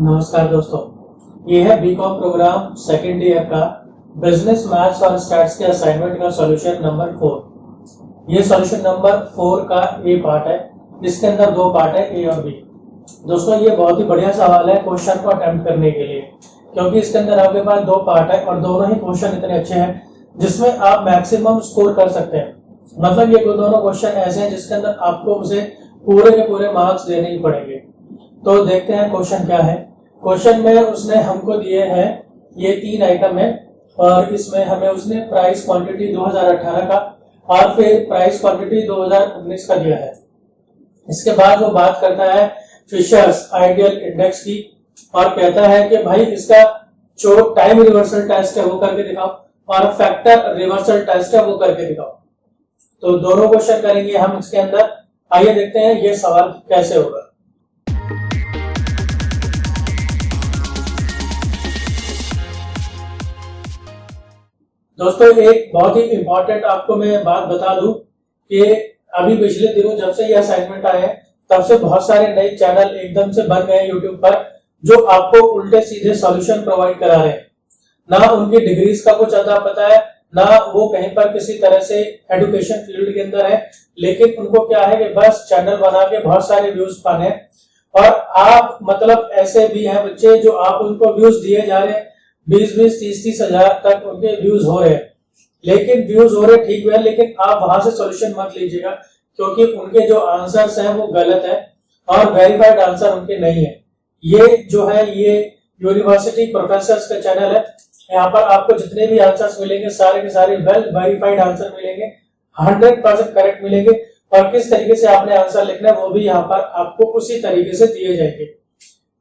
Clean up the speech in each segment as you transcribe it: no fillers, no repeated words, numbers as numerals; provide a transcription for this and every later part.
नमस्कार दोस्तों, ये है बीकॉम प्रोग्राम सेकेंड ईयर का बिजनेस मैथ्स और स्टैट्स के असाइनमेंट का सॉल्यूशन नंबर 4। ये सॉल्यूशन नंबर 4 का ए पार्ट है। इसके अंदर दो पार्ट है, ए और बी। दोस्तों, ये बहुत ही बढ़िया सवाल है क्वेश्चन को अटेम्प्ट करने के लिए, क्योंकि इसके अंदर आपके पास दो पार्ट है और दोनों ही क्वेश्चन इतने अच्छे हैं जिसमें आप मैक्सिमम स्कोर कर सकते हैं। मतलब ये दोनों क्वेश्चन ऐसे हैं जिसके अंदर आपको उसे पूरे के पूरे मार्क्स देने ही पड़ेंगे। तो देखते हैं क्वेश्चन क्या है। क्वेश्चन में उसने हमको दिए हैं ये 3 आइटम है और इसमें हमें उसने प्राइस क्वांटिटी 2018 का और फिर प्राइस क्वांटिटी 2019 का दिया है। इसके बाद वो बात करता है फिशर्स आइडियल इंडेक्स की और कहता है कि भाई इसका जो टाइम रिवर्सल टेस्ट है वो करके दिखाओ और फैक्टर रिवर्सल टेस्ट है वो करके दिखाओ। तो दोनों क्वेश्चन करेंगे हम इसके अंदर। आइए देखते हैं ये सवाल कैसे होगा। दोस्तों, एक बहुत ही इंपॉर्टेंट आपको मैं बात बता दूं कि अभी पिछले दिनों जब से ये असाइनमेंट आए हैं तब से बहुत सारे नए चैनल एकदम से बन गए यूट्यूब पर जो आपको उल्टे सीधे सॉल्यूशन प्रोवाइड करा रहे हैं। ना उनकी डिग्रीज का कुछ अता पता है, ना वो कहीं पर किसी तरह से एजुकेशन फील्ड के अंदर है, लेकिन उनको क्या है कि बस चैनल बना के बहुत सारे व्यूज पाने हैं। और आप मतलब ऐसे भी हैं बच्चे जो आप उनको व्यूज दिए जा रहे हैं, 20-20, 30-30 हजार तक उनके व्यूज हो रहे हैं। लेकिन व्यूज हो रहे ठीक है, लेकिन आप वहां से सॉल्यूशन मत लीजिएगा क्योंकि उनके जो आंसर्स हैं वो गलत है और वेरीफाइड आंसर उनके नहीं है। ये जो है ये यूनिवर्सिटी प्रोफेसर्स का चैनल है। यहाँ पर आपको जितने भी आंसर्स मिलेंगे सारे के सारे वेल वेरीफाइड आंसर मिलेंगे, 100% करेक्ट मिलेंगे और किस तरीके से आपने आंसर लिखना है वो भी यहाँ पर आपको उसी तरीके से दिए जाएंगे।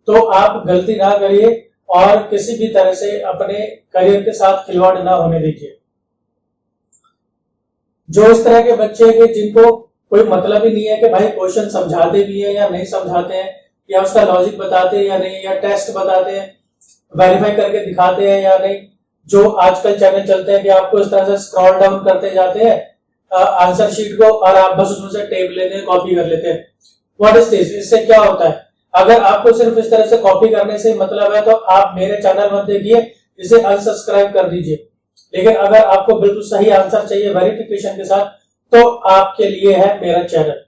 तो आप गलती ना करिए और किसी भी तरह से अपने करियर के साथ खिलवाड़ ना होने दीजिए। जो इस तरह के बच्चे के जिनको कोई मतलब ही नहीं है कि भाई क्वेश्चन समझाते भी है या नहीं समझाते हैं, या उसका लॉजिक बताते हैं या नहीं, या टेस्ट बताते हैं, वेरीफाई करके दिखाते हैं या नहीं। जो आजकल चैनल चलते हैं कि आपको इस तरह से स्क्रॉल डाउन करते जाते हैं आंसर शीट को और आप बस उसमें से टेप लेते हैं, कॉपी कर लेते हैं। What is this? इससे क्या होता है? अगर आपको सिर्फ इस तरह से कॉपी करने से मतलब है तो आप मेरे चैनल मत देखिए, इसे अनसब्सक्राइब कर दीजिए। लेकिन अगर आपको बिल्कुल सही आंसर चाहिए वेरिफिकेशन के साथ तो आपके लिए है मेरा चैनल।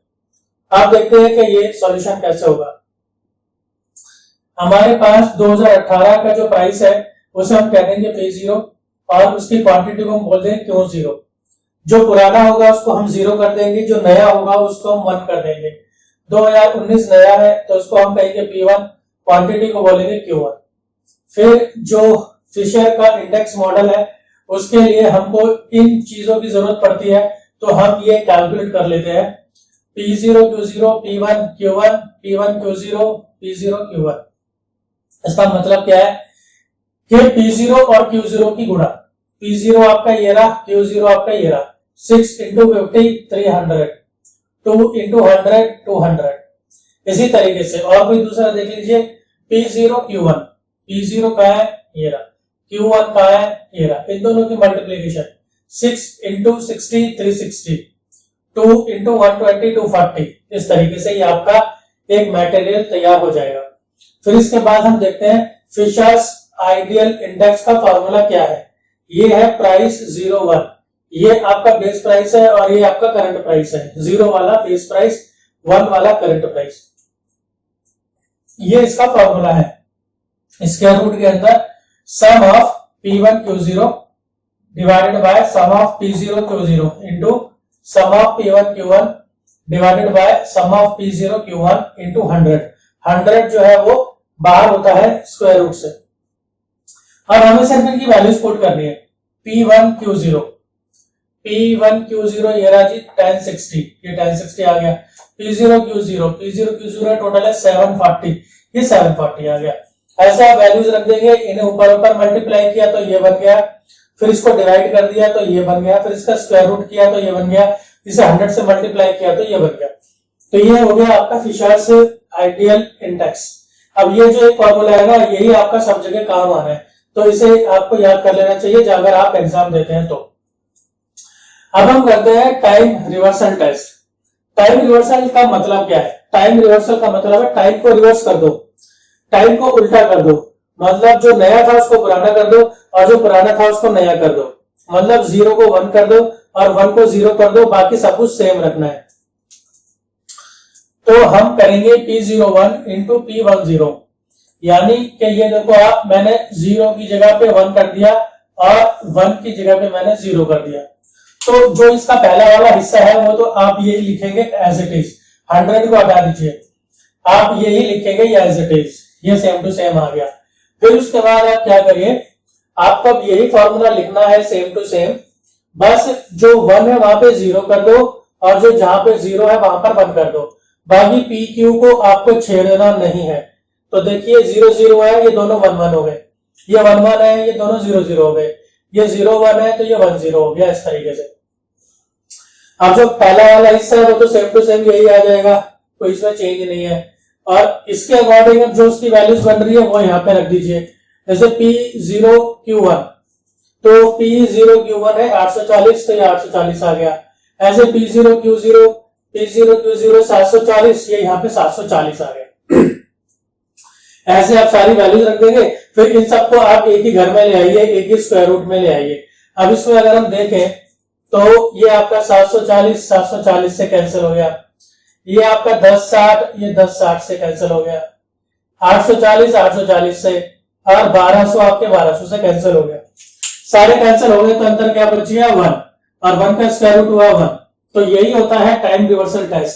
आप देखते हैं कि ये सॉल्यूशन कैसे होगा। हमारे पास 2018 का जो प्राइस है उसे हम कह देंगे P0 और उसकी क्वांटिटी को हम बोल देंगे Q0। जो पुराना होगा उसको हम 0 कर देंगे, जो नया होगा उसको हम 1 कर देंगे। 2019 नया है तो उसको हम कहेंगे P1, क्वांटिटी को बोलेंगे Q1। फिर जो फिशर का इंडेक्स मॉडल है उसके लिए हमको इन चीजों की जरूरत पड़ती है, तो हम ये कैलकुलेट कर लेते हैं P0 Q0 P1 Q1 P1 Q0 P0 Q1। इसका मतलब क्या है कि P0 और Q0 की गुणा, P0 आपका ये रहा, Q0 आपका ये रहा, 6 into 50 300, 2 into 100 200। इसी तरीके से और कोई दूसरा देख लीजिए P0 Q1, P0 का है ये रहा, Q1 का है ये रहा, इन दोनों की मल्टीप्लीकेशन 6 into 60 360, 2 into 120 240। इस तरीके से ये आपका एक मटेरियल तैयार हो जाएगा। फिर इसके बाद हम देखते हैं फिशर्स आइडियल इंडेक्स का फॉर्मूला क्या है। ये है प्राइस 01, ये आपका बेस प्राइस है और ये आपका करंट प्राइस है। 0 वाला बेस प्राइस, 1 वाला करंट प्राइस, ये इसका फॉर्मूला है। इसके रूट के अंदर sum of P1 Q0 divided by sum of P0 Q0 into sum of P1 Q1 divided by sum of P0 Q1 into 100। 100 जो है वो बाहर होता है स्क्वायर रूट से। अब हमें सिर्फ इनकी वैल्यूज पुट करनी है। P1 Q0 ये रहा जी 1060, ये 1060 आ गया। P0 Q0 टोटल है 740, ये 740 आ गया। ऐसा वैल्यूज रख देंगे, इन्हें ऊपर ऊपर मल्टीप्लाई किया तो ये बन गया, फिर इसको डिवाइड कर दिया तो ये बन गया, फिर इसका स्क्वायर रूट किया तो ये बन गया, इसे 100 से मल्टीप्लाई किया तो ये बन गया। तो ये हो गया आपका फिशर्स आइडियल इंडेक्स। अब ये जो एक फॉर्मूला है ना, यही आपका सब जगह काम आना है, तो इसे आपको याद कर लेना चाहिए अगर आप एग्जाम देते हैं तो। अब हम करते हैं time reversal test. Time reversal का मतलब क्या है? टाइम रिवर्सल का मतलब है टाइम को रिवर्स कर दो। टाइम को उल्टा कर दो, मतलब जो नया था उसको पुराना कर दो और जो पुराना था उसको नया कर दो, मतलब 0 को 1 कर दो और 1 को 0 कर दो, बाकी सब कुछ सेम रखना है। तो हम करेंगे P01 इंटू P10, यानी कि ये देखो आप, मैंने 0 की जगह पे 1 कर दिया और 1 की जगह पे मैंने 0 कर दिया। तो जो इसका पहला वाला हिस्सा है वो तो आप यही लिखेंगे एज इट इज, 100 को हटा दीजिए, आप यही लिखेंगे एज इट इज, ये सेम टू सेम आ गया। फिर उसके बाद आप क्या करिए, आपको अब यही फॉर्मूला लिखना है सेम टू सेम, बस जो 1 है वहां पे 0 कर दो और जो जहां पे 0 है वहां पर 1 कर दो, बाकी पी क्यू को आपको छेड़ना नहीं है। तो देखिए 0 0 है, ये दोनों 1 1 हो गए, ये 1 1 है, ये दोनों 0 0 हो गए, ये 0 1 है तो ये 1 0 हो गया, इस तरीके से। अब जो पहला वाला हिस्सा है वो तो सेम टू सेम यही आ जाएगा, कोई इसमें चेंज नहीं है। और इसके अकॉर्डिंग अब जो उसकी वैल्यूज बन रही है वो यहाँ पे रख दीजिए, जैसे P0Q1, तो P0Q1 है 840, तो ये 840 आ गया। ऐसे P0Q0 740, ये यहाँ पे 740 आ गया। ऐसे आप सारी वैल्यूज रख देंगे, फिर इन सबको आप एक ही घर में ले आइए, एक ही स्क्वायर रूट में ले आइए। अब इसमें अगर हम देखें तो ये आपका 740 से कैंसिल हो गया, ये आपका 1060, ये 1060 से कैंसिल हो गया, 840 से, और 1200 आपके 1200 से कैंसिल हो गया। सारे कैंसिल हो गए तो अंतर क्या बच गया 1, और 1 का स्क्वायर रूट हुआ 1। तो यही होता है टाइम रिवर्सल टेस्ट।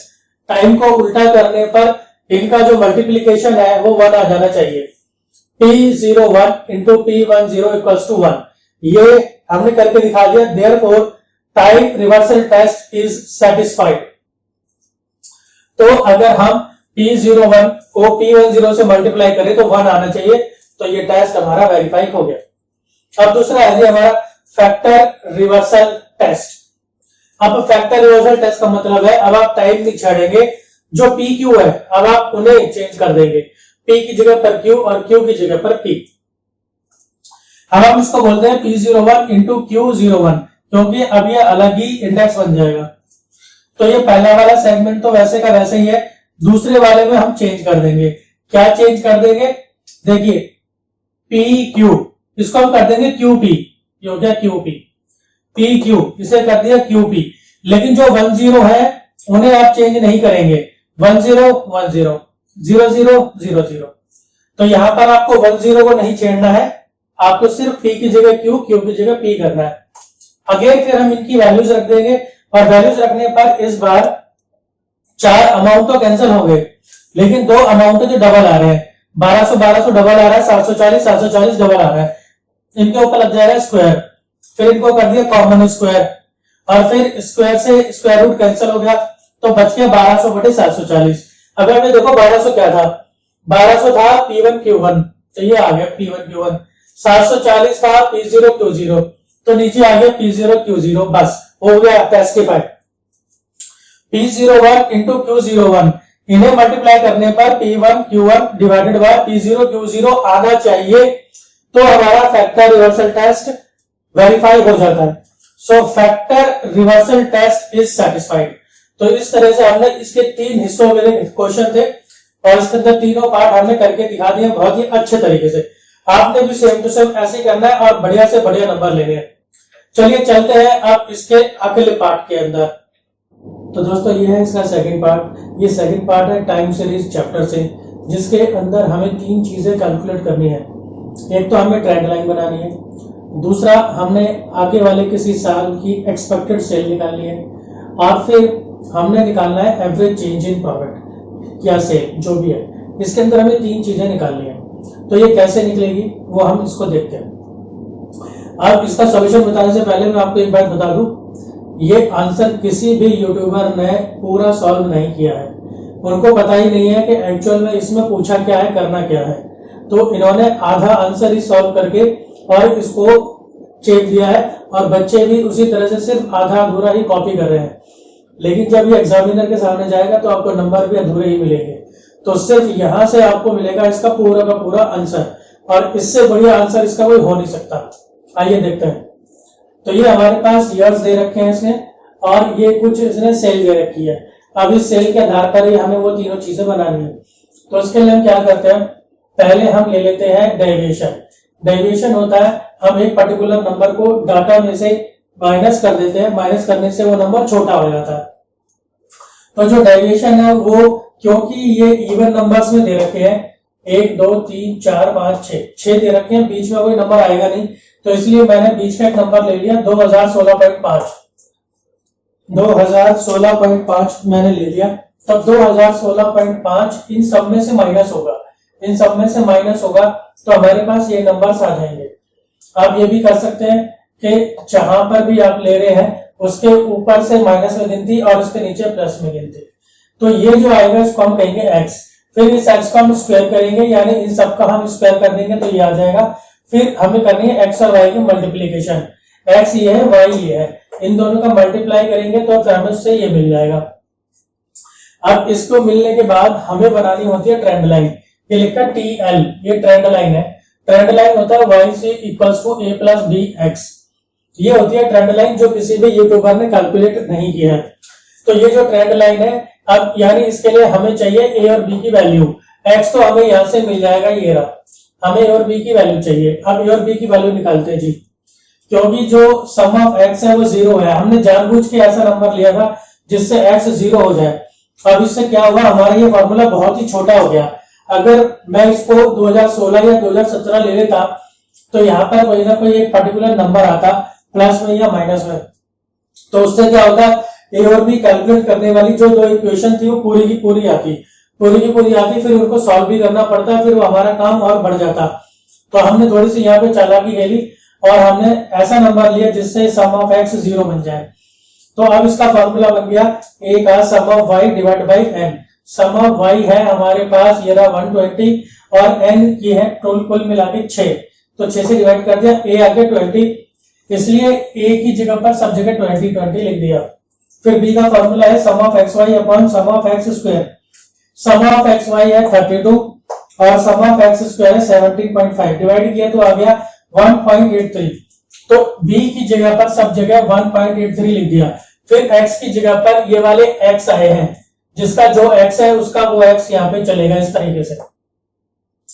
टाइम को उल्टा करने पर इनका जो मल्टीप्लीकेशन है वो 1 आ जाना चाहिए। P01 into P10 equals to 1, ये हमने करके दिखा दिया। Therefore time reversal test is satisfied. तो अगर हम P01 को P10 से मल्टीप्लाई करें तो 1 आना चाहिए, तो ये टेस्ट हमारा वेरीफाई हो गया। अब दूसरा है जी हमारा फैक्टर रिवर्सल टेस्ट। अब फैक्टर रिवर्सल टेस्ट का मतलब है अब आप टाइम नहीं छाड़ेंगे, जो पी क्यू है अब आप उन्हें चेंज कर देंगे, पी की जगह पर क्यू और क्यू की जगह पर पी। अब हम इसको बोलते हैं P01 इंटू Q01, क्योंकि अब ये अलग ही इंडेक्स बन जाएगा। तो ये पहला वाला सेगमेंट तो वैसे का वैसे ही है, दूसरे वाले में हम चेंज कर देंगे। क्या चेंज कर देंगे, देखिए पी क्यू, इसको हम कर देंगे QP, ये हो गया QP, पी क्यू इसे कर दिया QP। लेकिन जो 1 0 है उन्हें आप चेंज नहीं करेंगे, 1 0 1 0 0 0 0 0। तो यहां पर आपको 1 0 को नहीं छेड़ना है, आपको सिर्फ P की जगह Q, Q की जगह P करना है। अगेन फिर हम इनकी वैल्यूज रख देंगे, और वैल्यूज रखने पर इस बार 4 अमाउंट तो कैंसिल हो गए, लेकिन 2 अमाउंट जो डबल आ रहे हैं, 1200 डबल आ रहा है, 740 डबल आ रहा है, इनके ऊपर लग जाएगा स्क्वायर। फिर इनको कर दिया कॉमन स्क्वायर, और फिर स्क्वायर से स्क्वायर रूट कैंसिल हो गया, तो बच गया 1200 बटे 740। अगर में देखो 1200 क्या था, 1200 था P1Q1, तो ये आ गया P1Q1। 740 था P0Q0, तो नीचे आ गया P0Q0, बस हो गया टेस्टिफाइड। P01 इंटू Q01, इन्हें मल्टीप्लाई करने पर P1Q1 डिवाइडेड बाय P0Q0 आना चाहिए, तो हमारा फैक्टर रिवर्सल टेस्ट वेरीफाई हो जाता है। So factor reversal test is satisfied. तो इस तरह से हमने इसके 3 हिस्सों में क्वेश्चन थे, और इसके अंदर तीनों पार्ट हमने करके दिखा दिए बहुत ही अच्छे तरीके से। आपने भी सेम टू सेम ऐसे करना है और बढ़िया से बढ़िया नंबर लेने हैं। चलिए चलते हैं अब इसके अगले पार्ट के अंदर। तो दोस्तों ये है इसका सेकंड पार्ट। ये सेकंड पार्ट है टाइम सीरीज चैप्टर से, जिसके अंदर हमें 3 चीजें कैलकुलेट करनी है। एक तो हमें ट्रेंड लाइन बनानी है, दूसरा हमने आगे वाले किसी साल की एक्सपेक्टेड सेल निकालनी है, और फिर हमने निकालना है एवरेज चेंज इन प्रॉफिट या सेल, जो भी है। इसके अंदर हमें 3 चीजें निकालनी है। तो ये कैसे निकलेगी वो हम इसको देखते हैं। अब इसका सॉल्यूशन बताने से पहले मैं आपको एक बात बता दूं, ये आंसर किसी भी यूट्यूबर ने पूरा सॉल्व नहीं किया है। उनको पता ही नहीं है कि एक्चुअल में इसमें पूछा क्या है, करना क्या है। तो इन्होंने आधा आंसर ही सॉल्व करके और इसको चेक दिया है, और बच्चे भी उसी तरह से सिर्फ आधा अधूरा ही कॉपी कर रहे हैं। लेकिन जब ये एग्जामिनर के सामने जाएगा तो आपको नंबर भी अधूरे ही मिलेंगे। तो सिर्फ यहां से आपको मिलेगा इसका पूरा का पूरा आंसर, और इससे बढ़िया आंसर इसका कोई हो नहीं सकता। आइए देखते हैं। तो ये हमारे पास ईयर्स दे रखे हैं इसने, और ये कुछ इसने सेल दे रखी है। अब इस सेल के आधार पर ही हमें वो तीनों चीजें बनानी है। तो इसके लिए हम क्या करते हैं, पहले हम ले लेते हैं डेविएशन। डेविएशन होता है हम एक पर्टिकुलर नंबर को डाटा में से माइनस कर देते हैं, माइनस करने से वो नंबर छोटा हो जाता है। तो जो डेविएशन है वो, क्योंकि ये इवन नंबर्स में दे रखे हैं 1 2 3 4 5 6 दे रखे हैं, बीच में कोई नंबर आएगा नहीं, तो इसलिए मैंने बीच का एक नंबर ले लिया 2016.5। 2016.5 मैंने ले लिया। तब 2016.5 इन सब में से माइनस होगा, इन सब में से माइनस होगा तो हमारे पास ये नंबर्स आ जाएंगे। आप ये भी कर सकते हैं कि जहां पर भी आप ले रहे हैं उसके ऊपर से माइनस में गिनती और उसके नीचे प्लस में गिनती। तो ये जो आएगा इसको हम कहेंगे x। फिर इस x को हम स्क्वायर करेंगे, यानी इन सब का हम स्क्वायर कर देंगे तो ये आ जाएगा। फिर हमें करनी है x और y की मल्टीप्लीकेशन। x ये है, y ये है, इन दोनों का मल्टीप्लाई करेंगे तो हमें से ये मिल जाएगा। अब इसको मिलने के बाद हमें बनानी होती है ट्रेंड लाइन। ये लिखा TL, ये ट्रेंड लाइन है। ट्रेंड लाइन होता है y से equals to a plus bx। ये होती है ट्रेंड लाइन जो किसी भी यूट्यूबर ने कैलकुलेट नहीं किया है। तो ये जो ट्रेंड लाइन है, अब यानी इसके लिए हमें चाहिए a और b की वैल्यू। x तो हमें यहां से मिल जाएगा, ये रहा, हमें a और b की वैल्यू चाहिए। अब a और b की वैल्यू निकालते हैं जी, क्योंकि जो सम ऑफ x है वो 0 है। हमने जानबूझ के ऐसा नंबर लिया था जिससे x 0 हो जाए। अब इससे क्या हुआ, हमारा ये फॉर्मूला बहुत ही छोटा हो गया। अगर मैं इसको 2016 या 2017 ले लेता तो यहाँ पर कोई ना कोई एक पर्टिकुलर नंबर आता प्लस में या माइनस में, तो उससे क्या होता, ए और बी कैलकुलेट करने वाली जो दो इक्वेशन थी वो पूरी की पूरी आती, फिर उनको सॉल्व भी करना पड़ता, फिर वो हमारा काम और बढ़ जाता। तो हमने थोड़ी सी यहाँ पे चालाकी खेली और हमने ऐसा नंबर लिया जिससे सम ऑफ x 0 बन जाए। तो अब इसका फॉर्मूला बन गया a का sum of y divide by n। Sum of y है हमारे पास ये रहा 120 और n ये है कुल मिला के 6, तो 6 से डिवाइड कर दिया, a आगे 20, इसलिए a की जगह पर सब जगह 20 लिख दिया। फिर b का फॉर्मूला है sum of xy upon sum of x square. Sum of xy है 32 और सम ऑफ x स्क्वायर है 17.5, डिवाइड किया तो आ गया 1.83। तो b की जगह पर सब जगह 1.83 लिख दिया। फिर x की जगह पर ये वाले x आए हैं, जिसका जो x है उसका वो x यहाँ पे चलेगा इस तरीके से,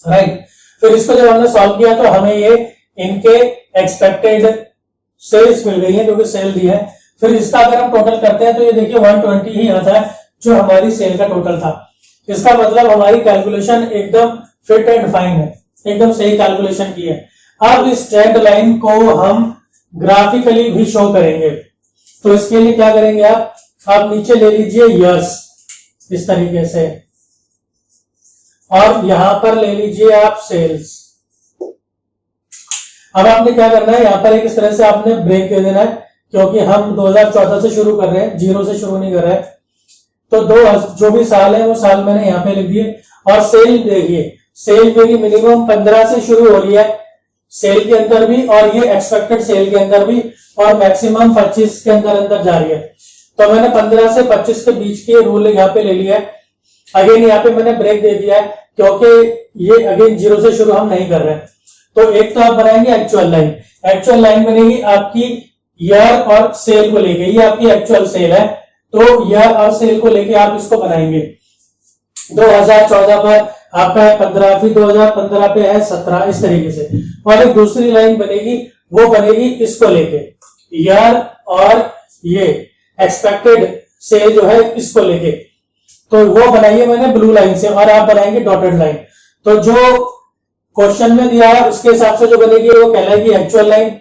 राइट। फिर इसको जब हमने सॉल्व किया तो हमें ये इनके एक्सपेक्टेड सेल्स मिल गई है, क्योंकि सेल दी है। फिर इसका अगर हम टोटल करते हैं तो ये देखिए 120 ही आता है जो हमारी सेल का टोटल था। इसका मतलब हमारी कैलकुलेशन एकदम फिट एंड फाइन है, एकदम सही कैलकुलेशन की है। अब इस ट्रेंड लाइन को हम ग्राफिकली भी शो करेंगे, तो इसके लिए क्या करेंगे, आप नीचे ले लीजिए ईयर्स इस तरीके से, और यहां पर ले लीजिए आप सेल्स। अब आपने क्या करना है, यहां पर एक इस तरह से आपने ब्रेक दे देना है, क्योंकि हम 2014 से शुरू कर रहे हैं, 0 से शुरू नहीं कर रहे हैं। तो जो भी साल है वो साल मैंने यहाँ पे लिख दिए। और सेल देखिए, सेल मेरी मिनिमम 15 से शुरू हो रही है सेल के अंदर भी, और ये एक्सपेक्टेड सेल के अंदर भी, और मैक्सिमम 25 के अंदर जा रही है। तो मैंने 15 से 25 के बीच के रूल यहाँ पे ले लिया है। अगेन यहाँ पे मैंने ब्रेक दे दिया है, क्योंकि ये अगेन 0 से शुरू हम नहीं कर रहे हैं। तो एक तो आप बनाएंगे एक्चुअल लाइन, एक्चुअल लाइन बनेगी आपकी ईयर और सेल को लेके, ये आपकी एक्चुअल सेल है, तो ईयर और सेल को लेके आप इसको बनाएंगे। 2014 पर आपका है 15, फिर 2015 पे है 17, इस तरीके से। और एक दूसरी लाइन बनेगी, वो बनेगी इसको लेके, ईयर और ये एक्सपेक्टेड सेल जो है इसको लेके, तो वो बनाइए मैंने ब्लू लाइन से, और आप बनाएंगे डॉटेड लाइन। तो जो क्वेश्चन में दिया है उसके हिसाब से जो बनेगी वो कहलाएगी एक्चुअल लाइन,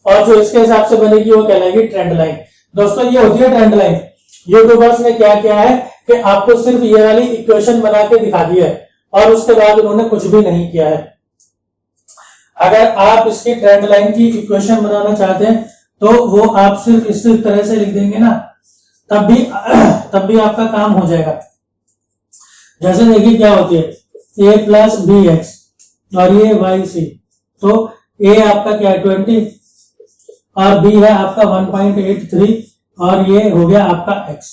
और जो इसके हिसाब से बनेगी वो कहलाएगी ट्रेंड लाइन। दोस्तों ये होती है ट्रेंड लाइन। यूट्यूबर्स ने क्या किया है कि आपको सिर्फ ये वाली इक्वेशन बना के दिखा दी है, और उसके बाद उन्होंने कुछ भी नहीं किया है। अगर आप इसकी ट्रेंड लाइन की इक्वेशन बनाना चाहते हैं तो वो आप सिर्फ इस तरह से लिख देंगे ना, तब भी आपका काम हो जाएगा। जैसे देखिए क्या होती है, a प्लस बी एक्स और ये वाई सी, तो a आपका क्या है 20 और b है आपका 1.83 और ये हो गया आपका x।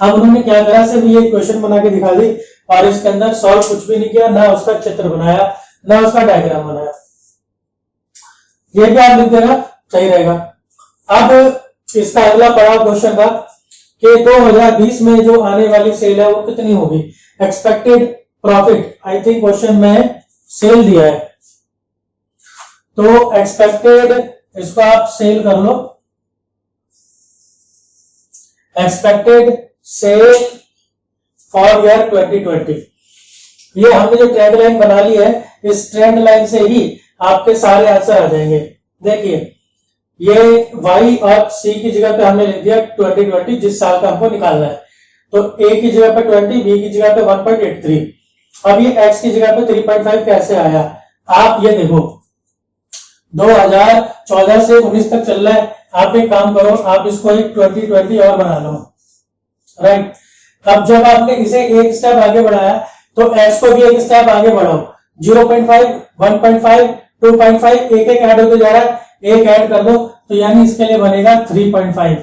अब उन्होंने क्या करा, सिर्फ ये क्वेश्चन बना के दिखा दी और इसके अंदर सॉल्व कुछ भी नहीं किया, ना उसका चित्र बनाया ना उसका डायग्राम बनाया। ये भी आप लिख देना, सही रहेगा। अब इसका अगला पड़ाव क्वेश्चन का कि 2020 में जो आने वाली सेल है वो कितनी होगी, expected profit, I think question में सेल दिया है, तो एक्सपेक्टेड, इसको आप सेल कर लो, एक्सपेक्टेड सेल फॉर ईयर 2020। ये हमने जो ट्रेंड लाइन बना ली है, इस ट्रेंड लाइन से ही आपके सारे आंसर आ जाएंगे। देखिए ये y और c की जगह पे हमने लिख दिया 2020, जिस साल का हमको निकालना है, तो a की जगह पे 20, b की जगह पे 1.83, अब ये x की जगह पे 3.5 कैसे आया? आप ये देखो 2014 से 19 तक चल रहा है, आप एक काम करो, आप इसको एक 2020 और बना लो, राइट। अब जब आपने इसे एक स्टेप आगे बढ़ाया तो x को भी एक स्टेप आगे बढ़ाओ, 0.5, 1.5, 2.5, एक एक ऐड होते जा रहा है, एक ऐड कर दो, तो यानी इसके लिए बनेगा 3.5,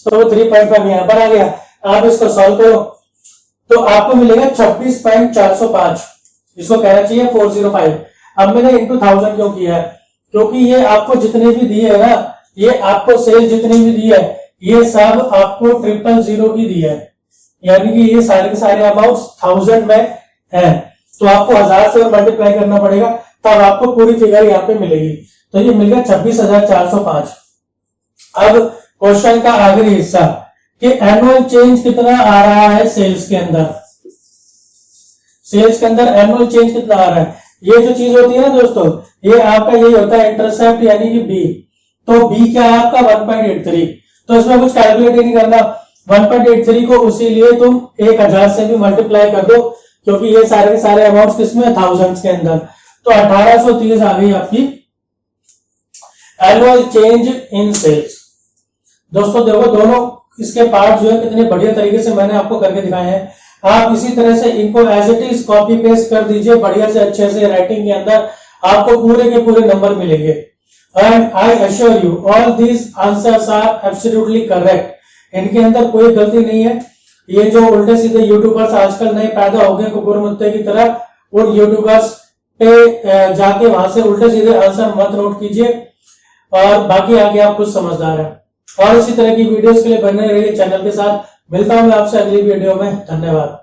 तो 3.5 यहां पर आ गया। आप इसको सॉल्व करो तो आपको मिलेगा 26.405, इसको कहना चाहिए 405। अब मैंने इंटू 1000 क्यों किया है? क्योंकि ये आपको जितने भी दिए है ना, ये आपको सेल जितनी भी दी है, ये सब आपको 000 ही दिया है, यानी कि ये सारे के सारे अमाउंट 1000 में है, तो आपको 1000 से मल्टीप्लाई करना पड़ेगा, तब आपको पूरी फिगर यहाँ पे मिलेगी। तो ये मिल गया 26,405। अब क्वेश्चन का आखिरी हिस्सा कि एनुअल चेंज कितना आ रहा है सेल्स के अंदर, सेल्स के अंदर एनुअल चेंज कितना आ रहा है? ये जो चीज होती है ना दोस्तों, ये आपका यही होता है इंटरसेप्ट, यानी कि बी, तो बी क्या है आपका 1.83, तो इसमें कुछ कैलकुलेट नहीं करना, 1.83 को उसी लिए तुम 1000 से भी मल्टीप्लाई कर दो, क्योंकि ये सारे के सारे अमाउंट किसमें, थाउजेंड्स के अंदर, तो 1830 आ गई आपकी एनुअल चेंज इन सेल्स। दोस्तों देखो दोनों इसके पार्ट जो है कितने बढ़िया तरीके से मैंने आपको करके दिखाए हैं, आप इसी तरह से इनको as it is copy paste कर दीजिए बढ़िया से, अच्छे से राइटिंग के अंदर, आपको पूरे के पूरे नंबर मिलेंगे। And I assure you all these answers are absolutely correct, इनके अंदर कोई गलती नहीं है। ये जो उल्टे सीधे यूट्यूबर्स आजकल नए पैदा हो गए कुकुर मुत्ते की तरह, उन यूट्यूबर्स पे जाके वहां से उल्टे सीधे आंसर मत नोट कीजिए, और बाकी आगे आप खुद समझदार हैं। और इसी तरह की वीडियोस के लिए बने रहिए चैनल के साथ। मिलता हूं मैं आपसे अगली वीडियो में, धन्यवाद।